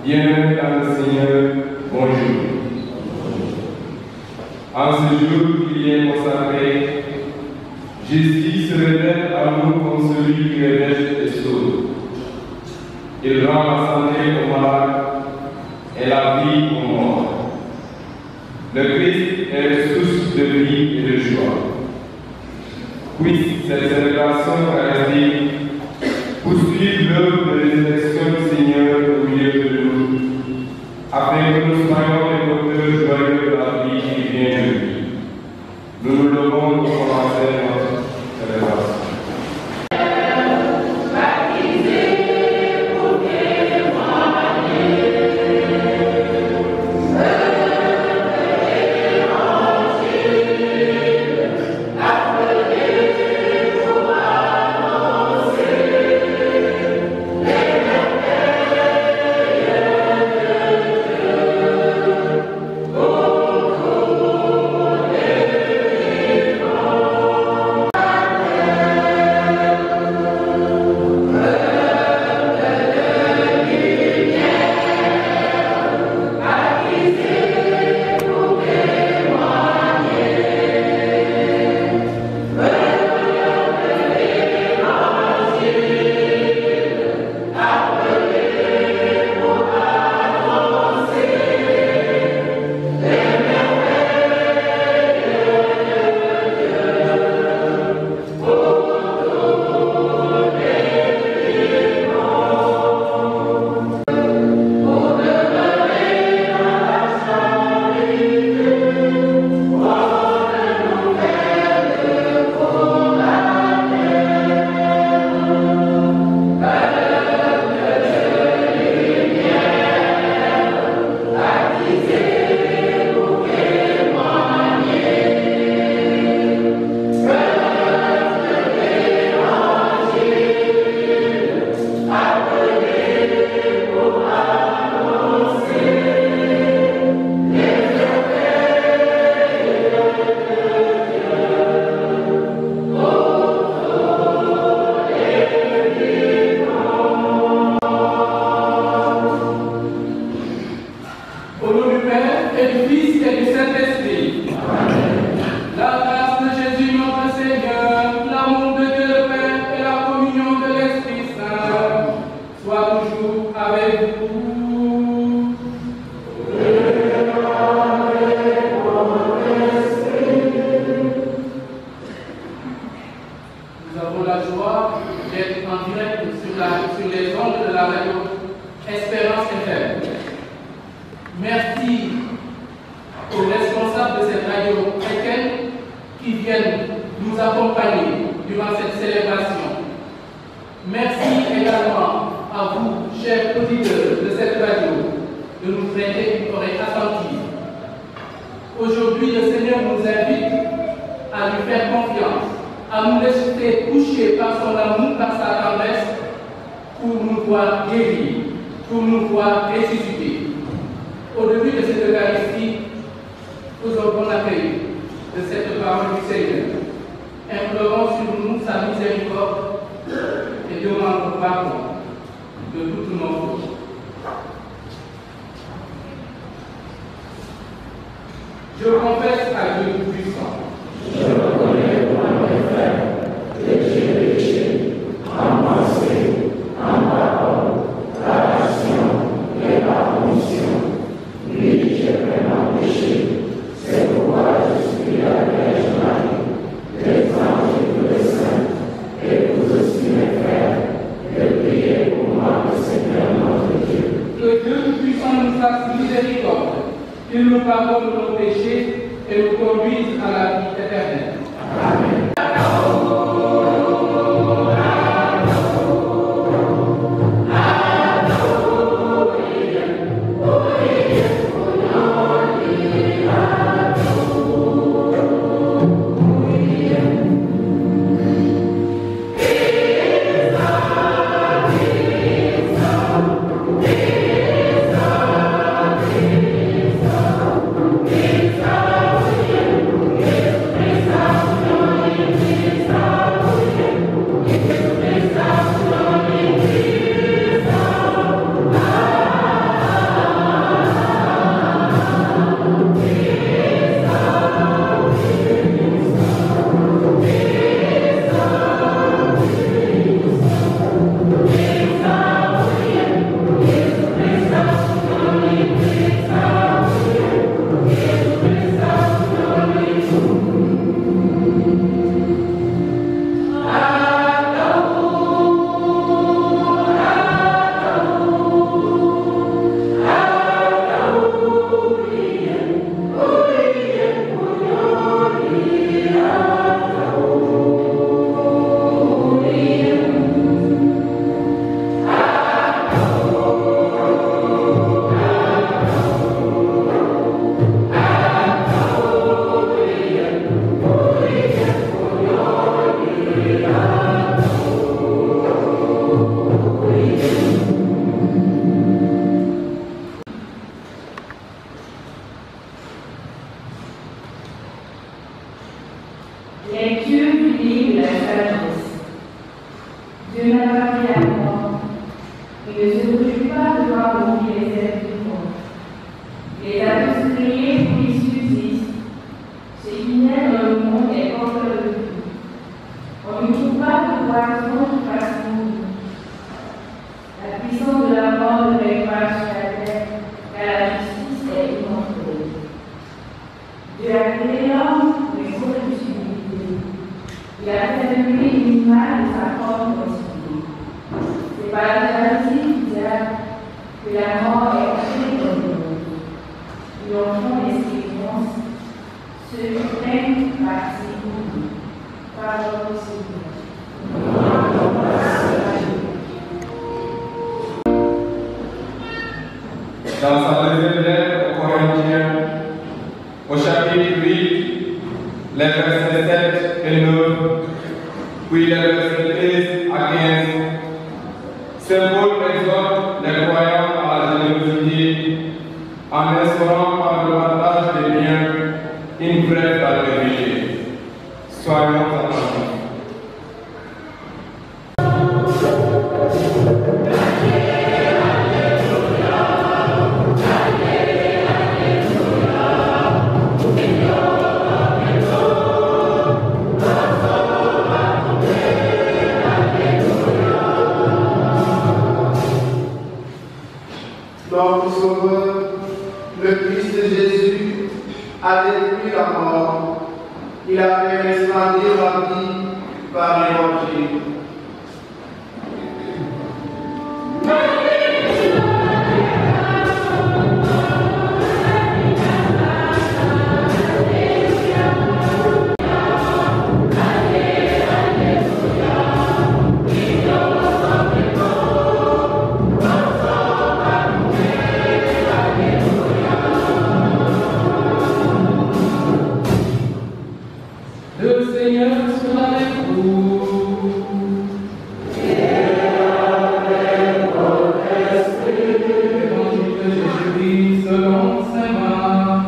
Bien-aimés dans le Seigneur, bonjour. En ce jour qui est consacré, Jésus se révèle à nous comme celui qui révèle et sauve. Il rend la santé aux malades et la vie aux morts. Le Christ est source de vie et de joie. Puisse cette célébration eucharistique poursuivre l'œuvre de résurrection du Seigneur au milieu de nous, afin que nous soyons les porteurs joyeux de la vie qui vient de lui. Nous nous levons pour commencer notre célébration. Je confesse à Dieu Tout-Puissant. Je reconnais devant mes frères que j'ai péché en pensée, en parole, par action et par omission. Oui, j'ai vraiment péché. C'est pourquoi je supplie la Vierge Marie, les anges et tous les saints, et vous aussi mes frères, de prier pour moi le Seigneur notre Dieu. Que Dieu Tout-Puissant nous fasse miséricorde, qu'il nous pardonne nos péchés et nous conduise à la vie Lecture du livre de la sagesse. Dieu n'a pas fait la mort, et ne se réjouit pas de voir mourir les êtres du monde. Il les a tous créés pour qu'ils subsistent. Ce qui naît dans le monde est porteur de vie. On ne trouve pas de poisson qui fasse mourir. La puissance de la mort ne règne pas sur la terre, car la justice est immortelle. Dieu a créé l'homme pour les causes de sublimité. Il a fait de lui une image de sa forme constituée. C'est par la jalousie du diable que la mort est entrée dans le monde. Ils en font l'expérience. Ceux qui craignent participent. Parole du Seigneur. Dans sa deuxième lettre aux Corinthiens, au chapitre 8, les versets 7 et 9, puis les versets 13 à 15, Saint Paul exhorte les croyants à la générosité en instaurant par le partage des biens une vraie fraternité. Soyons attentifs. Notre Sauveur, le Christ Jésus, a détruit la mort. Il a fait resplendir la vie par l'Évangile. Le Seigneur soit avec vous. Évangile de Jésus-Christ selon saint Marc.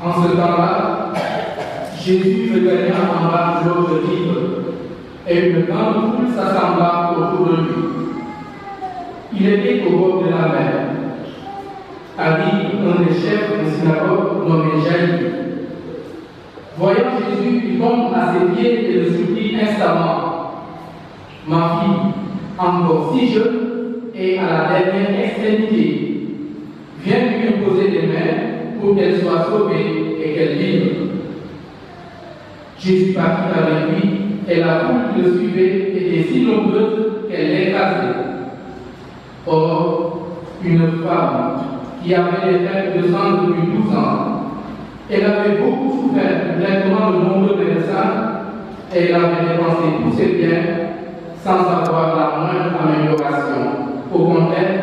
En ce temps-là, Jésus regagna en bas de l'autre rive, et une grande foule s'assembla autour de lui. Il était au bord de la mer. Arrive un des chefs de synagogue nommé Jaïr. Voyant Jésus, il tombe à ses pieds et le supplie instamment. Ma fille, encore si jeune et à la dernière extrémité, viens lui imposer des mains pour qu'elle soit sauvée et qu'elle vive. Jésus partit avec lui, et la foule qui le suivait était si nombreuse qu'elle l'écrasait. Or, une femme qui avait des pertes de sang depuis 12 ans, elle avait beaucoup souffert du traitement de nombreux médecins, et elle avait dépensé tous ses biens sans avoir la moindre amélioration. Au contraire,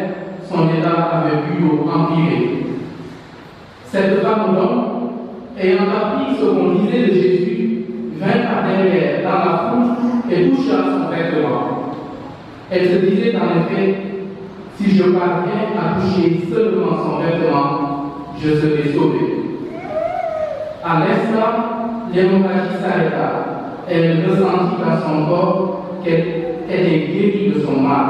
son état avait plutôt empiré. Cette femme donc, ayant appris ce qu'on disait de Jésus, vint par derrière dans la foule et toucha son vêtement. Elle se disait en effet, si je parviens à toucher seulement son vêtement, je serai sauvée. À l'instant, l'hémorragie s'arrêta. Elle ressentit dans son corps qu'elle était guérie de son mal.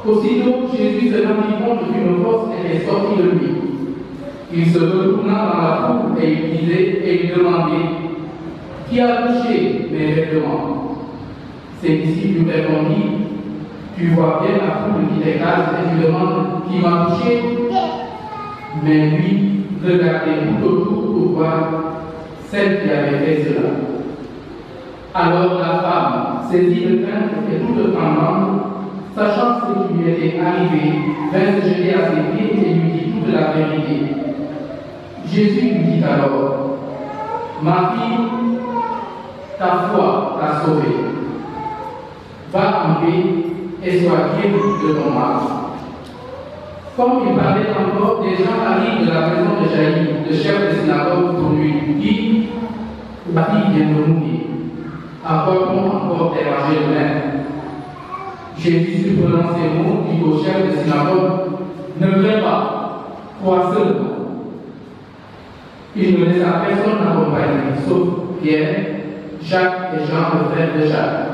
Aussitôt, Jésus se rendit compte qu'une force était sortie de lui. Il se retourna dans la foule et il disait et il demandait, qui a touché mes vêtements? Ses disciples lui répondirent, tu vois bien la foule qui t'écrase et tu demandes qui m'a touché? Mais lui regardait tout autour pour voir celle qui avait fait cela. Alors la femme, saisie de crainte et toute tremblante, sachant ce qui lui était arrivé, vint se jeter à ses pieds et lui dit toute la vérité. Jésus lui dit alors, ma fille, ta foi t'a sauvée. va en paix et sois guéri de ton mal. Comme il parlait encore, des gens arrivent de la maison de Jaïr, le chef de synagogue, pour lui dire: ma fille vient de mourir. Encore déranger le maître. Jésus, surprenant ces mots, dit au chef de synagogue: ne viens pas, crois seulement. Il ne laissa personne accompagner, sauf Pierre, Jacques et Jean, le frère de Jacques.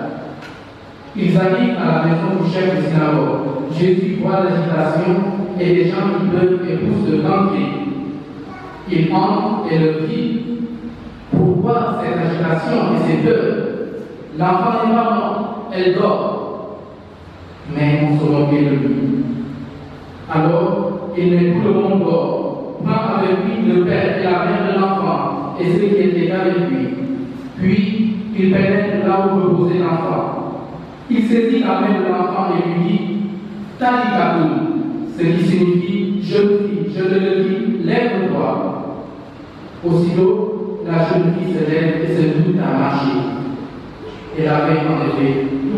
Ils arrivent à la maison du chef de synagogue. Jésus voit l'agitation et les gens qui pleurent et poussent de grands cris. Il entre et leur dit: pourquoi cette agitation et ces peurs? L'enfant n'est pas mort, elle dort. Mais on se moquait de lui. Alors, il met tout le monde dehors, prend avec lui le père et la mère de l'enfant et ceux qui étaient avec lui. Puis, il pénètre là où reposait l'enfant. Il saisit la main de l'enfant et lui dit: Talita koum, ce qui signifie jeune fille, je te le dis, lève-toi. Aussitôt, la jeune fille se lève et se mit à marcher. Elle avait en effet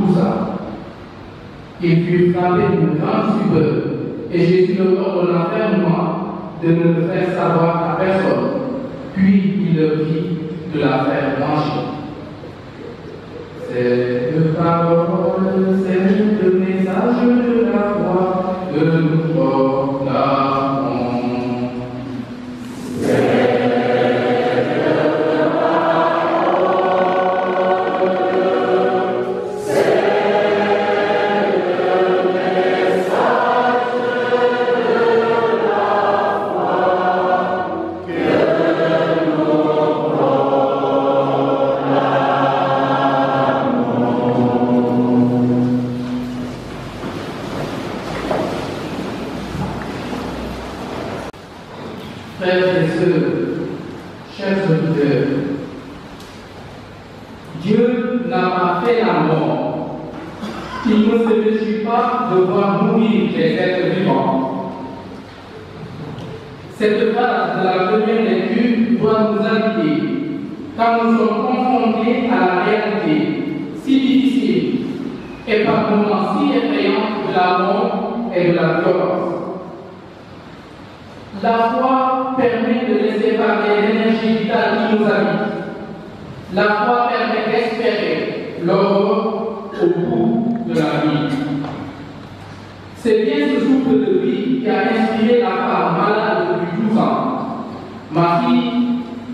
12 ans. Il fut frappé d'une grande stupeur et Jésus leur ordonna fermement de ne le faire savoir à personne. Puis il leur dit de la faire manger. C'est le parole, c'est le message de la foi que nous proclamons. Frères et sœurs, chers auditeurs, Dieu n'a pas fait la mort. Il ne se réjouit pas de voir mourir les êtres vivants. Cette phrase de la première lecture doit nous inviter, car nous sommes confrontés à la réalité si difficile et par moments si effrayante de la mort et de la violence. La foi permet de laisser parler l'énergie vitale qui nous habite. La foi permet d'espérer l'aurore au bout de la vie. C'est bien ce souffle de vie qui a inspiré la femme malade depuis 12 ans. Ma fille,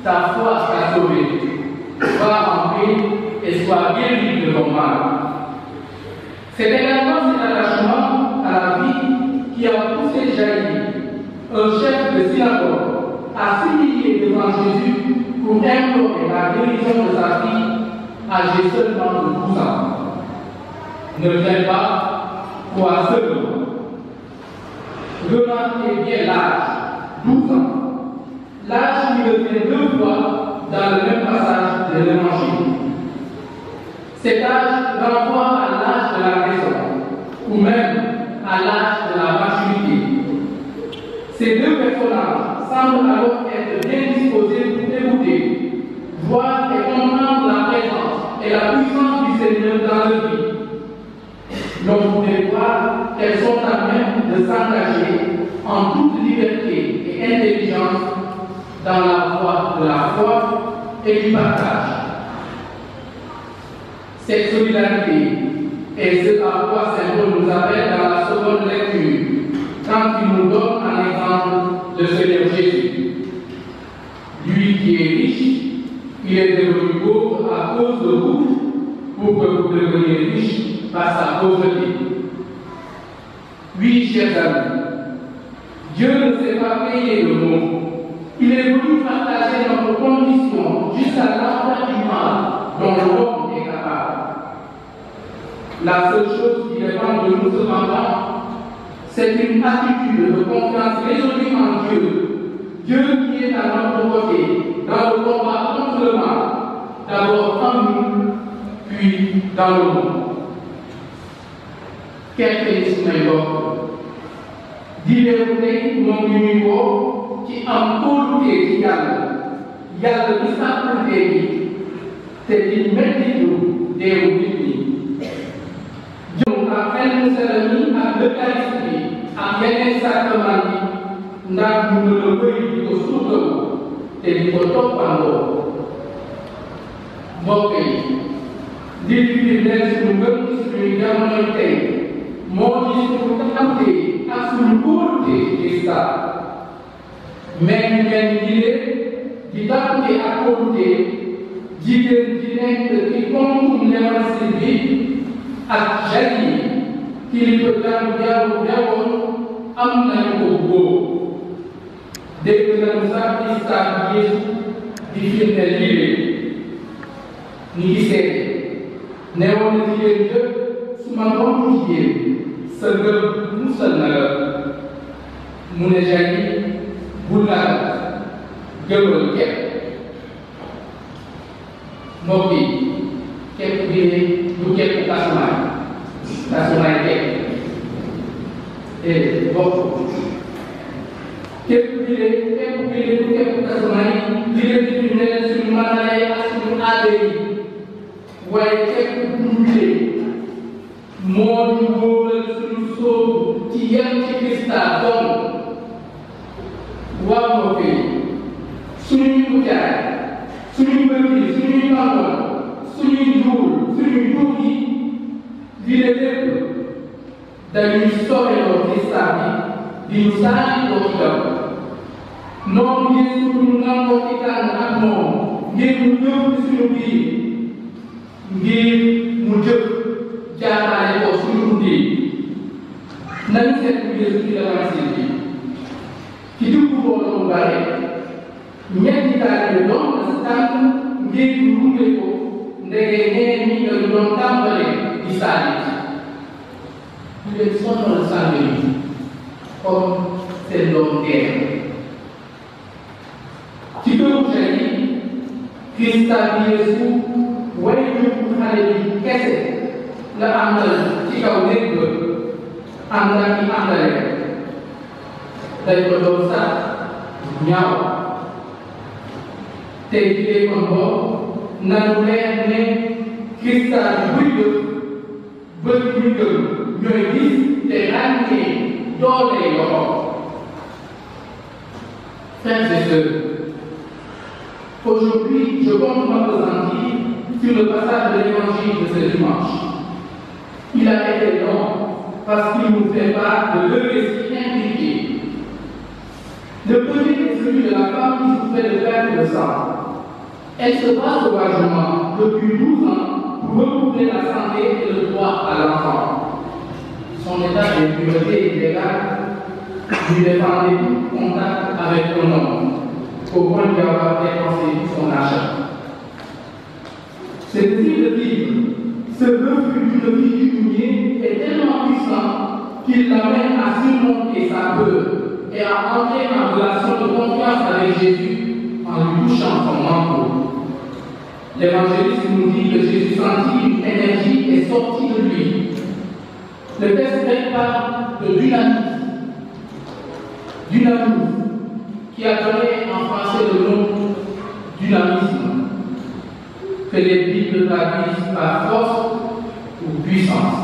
ta foi t'a sauvée. Va en paix et sois guérie de ton mal. C'est également cet attachement à la vie qui a poussé Jaïr, un chef de synagogue, a s'humilié devant Jésus pour implorer la guérison de sa fille âgée seulement de 12 ans. Ne viens pas, crois seulement. Remarquez bien l'âge, 12 ans. L'âge qui revient 2 fois dans le même passage de l'Évangile. Cet âge renvoie à l'âge de la raison, ou même à l'âge de la maturité. Ces deux personnages semblent alors être bien disposés pour écouter, voir et comprendre la présence et la puissance du Seigneur dans leur vie. L'on pourrait croire qu'elles sont à même de s'engager en toute liberté et intelligence dans la voie de la foi et du partage. Cette solidarité est ce à quoi Saint Paul nous appelle dans la seconde lecture, quand il nous donne un exemple de Seigneur Jésus. Lui qui est riche, il est devenu pauvre à cause de vous, pour que vous deveniez riches par sa pauvreté. Oui, chers amis, Dieu ne s'est pas payé le mot. Il est voulu partager notre condition jusqu'à l'enfer du mal dont l'homme est capable. La seule chose qui dépend de nous cependant, c'est une attitude de confiance résolue en Dieu. Dieu qui est à notre côté dans le combat contre le mal, d'abord en nous, puis dans le monde. Quel félicitateur! Dis-le mon numéro qui en côté qui y a le message de Dieu, c'est une méthode de l'oubli. beneen sacrement bi ndax ñu mën a wéy di ko suukaru te di ko toppandoo mbokk yi di leen suñu ngëm ci suñuy jamonoy tey moo di suñu taxante ak suñu kóolute ci Krista mais ñu mel ni di taxante ak kóolute jigéen ji nekk ci kontum Léoncine bi ak jali kilifa jaamu newoon am nañu ko góor dégg nañu sax Krista bi Yeesu di firnde lii ñu ngi seede newoon na jigéen jëpp su ma mbokku jigéen sa ngëm musal na la mu ne jali bu laal gëmal képp mbokk yi képp bi ne du képp tasumaay képp bokk képp bi ne du képp tasumaay jigéen ñi ñu ne suñu manalee ak suñu aada yi waaye képp dundee moo ñu wóoral suñu sóobu ci yem ci Krista doom waaw mbokk yi suñuy mujjaay suñuy mbër yi suñuy tàngoor suñuy njuul suñuy njuul yi lii de lépp dañuy soreloo Krista bi di ñu saali doo ci daw noonu Yeesu ñu nangoo ci tànn ak moom ngir mu ñëw ci suñu biir ngir mu jëf jaarale ko suñu dundee nañu seet Yeesu ci Léoncine bi ci diggu mbooloo mu bare ñetti taalibe doon na si tànk ngir ñu gunge ko ndege ñeneen ñi dañu doon tàmbale di saalit ñu leen sonal sànni yi comme seen doom dee ci këru xel yi Krista bi Yeesu way jub xale bi kese la àndal ci kaw néeg ba ànd ak ñi àndale dañ ko doon sax ñaaw te jigéen kon boobu nanu leer ne Krista bi buy jëf bët ñu gëm ñooy gis te ràññee doole loxo. Frères et sœurs, aujourd'hui je compte m'appesantir sur le passage de l'évangile de ce dimanche. Il a été long parce qu'il nous fait part de deux récits impliqués. Le premier est celui de la femme qui souffrait de perte de sang. Elle se bat sauvagement depuis 12 ans pour recouvrer la santé et le droit à l'enfant. Son état d'impureté illégale lui défendait tout contact avec un homme, au point d'y avoir dépensé son argent. Ce désir de vivre, ce refus d'une vie humiliée est tellement puissant qu'il l'amène à surmonter sa peur et à entrer en relation de confiance avec Jésus en lui touchant son manteau. L'évangéliste nous dit que Jésus sentit une énergie est sortie de lui. Le texte grec parle de dynamisme, qui a donné en français le nom dynamisme, que les Bibles traduisent par force ou puissance.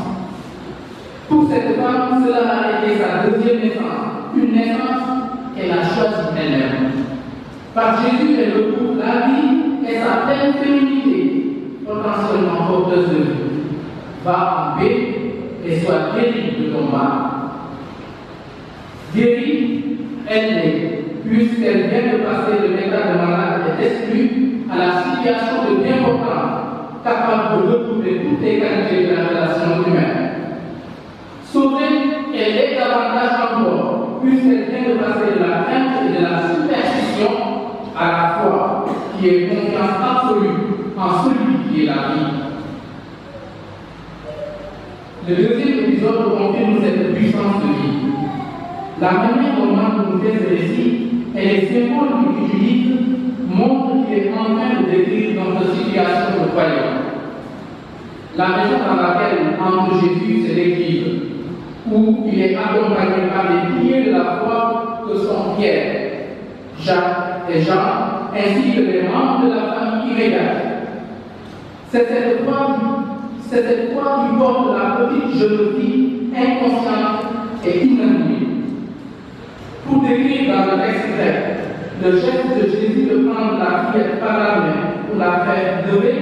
Pour cette femme, cela a été sa deuxième naissance, une naissance qu'elle a choisie elle-même. Par Jésus, elle retrouve la vie et sa pleine féminité, potentiellement porteuse de vie. Va en paix et soit guérie de ton mal. Guérie, elle l'est, puisqu'elle vient de passer de l'état de malade et d'exclu à la situation de bien-portante, capable de retrouver toutes les qualités de la relation humaine. Sauvée, elle est davantage encore, puisqu'elle vient de passer de la crainte et de la superstition à la foi, qui est confiance absolue en celui qui est la vie. Le deuxième épisode confirme cette puissance de vie. La manière dont Marc nous fait ce récit et les symboles qu'il utilise montrent qu'il est en train de décrire notre situation de croyant. La maison dans laquelle entre Jésus se décrive, où il est accompagné par les piliers de la foi que sont Pierre, Jacques et Jean, ainsi que les membres de la famille immédiate. C'est cette foi qui porte la petite jeune fille inconsciente et inanimée Pour décrire dans le texte grec le geste de Jésus de prendre la fillette par la main pour la faire lever,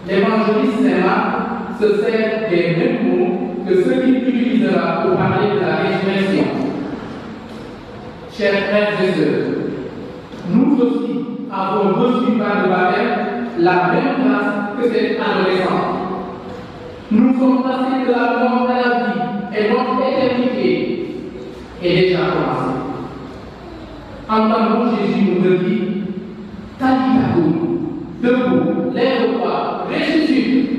l'évangéliste Saint Marc se sert des mêmes mots que ceux qu'il utilisera pour parler de la résurrection. Chers frères et sœurs, nous aussi avons reçu par le baptême la même grâce que cette adolescente. Nous sommes passés de la mort à la vie et notre éternité est déjà commencée. Entendons Jésus nous dire Talita koum, debout, lève-toi, ressuscite.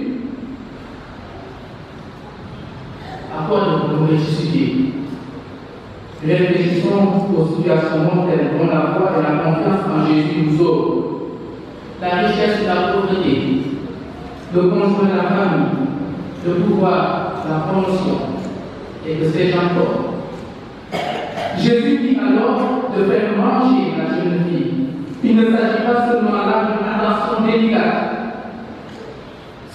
À quoi devons-nous ressusciter? Réfléchissons aux situations mondaines dont la foi et la confiance en Jésus nous sauvent. La richesse et la pauvreté, le conjoint de la famille, le pouvoir, la promotion, et que sais-je encore. Jésus dit alors de faire manger la jeune fille. Il ne s'agit pas seulement là d'une attention délicate.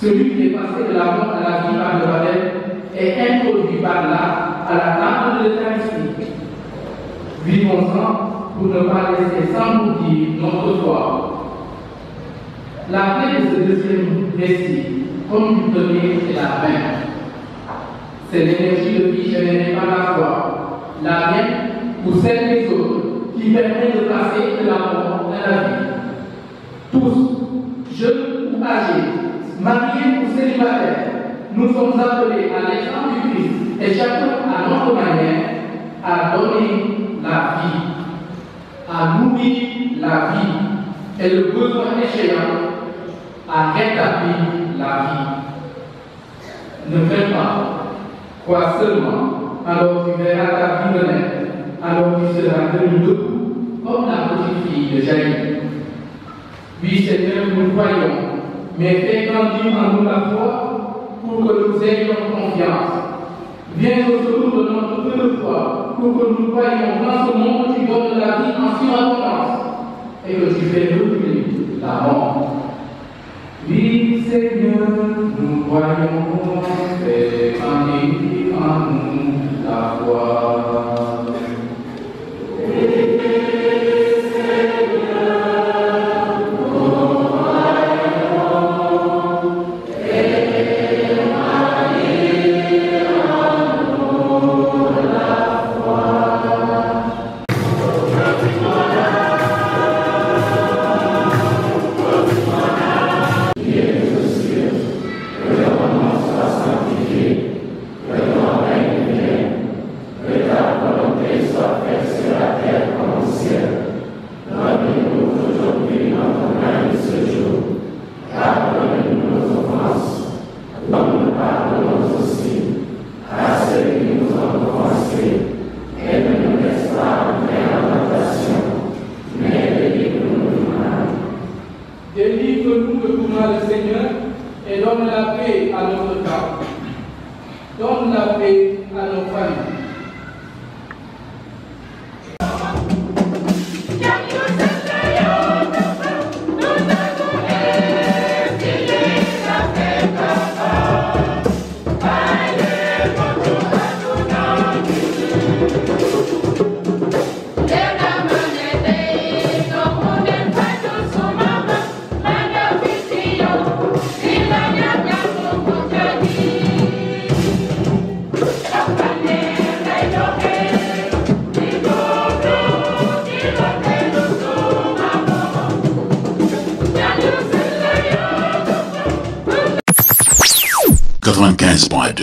Celui qui est passé de la mort à la vie par le baptême est introduit par là à la table de l'Eucharistie. Vivons-en pour ne pas laisser s'engloutir notre foi. La clé de ce deuxième récit, comme du premier, c'est la main. C'est l'énergie de vie générée par la foi, la mienne ou celle des autres, qui permet de passer de la mort à la vie. Tous, jeunes ou âgés, mariés ou célibataires, nous sommes appelés à l'exemple du Christ et chacun à notre manière à donner la vie, à nourrir la vie et le besoin échéant à rétablir la vie. Ne fais pas, crois seulement, alors tu verras ta vie renaître, alors tu seras tenu debout, comme la petite fille de Jaïr. Oui, Seigneur, nous croyons, mais fais grandir en nous la foi pour que nous ayons confiance. Viens au secours de notre peu de foi pour que nous croyions dans ce monde où tu donnes la vie en surabondance et que tu fais reculer la mort. Oui, Seigneur, nous croyons, fais grandir en nous la foi. Délivre-nous de tourment le Seigneur et donne la paix à notre cœur. Donne la paix à nos familles. .2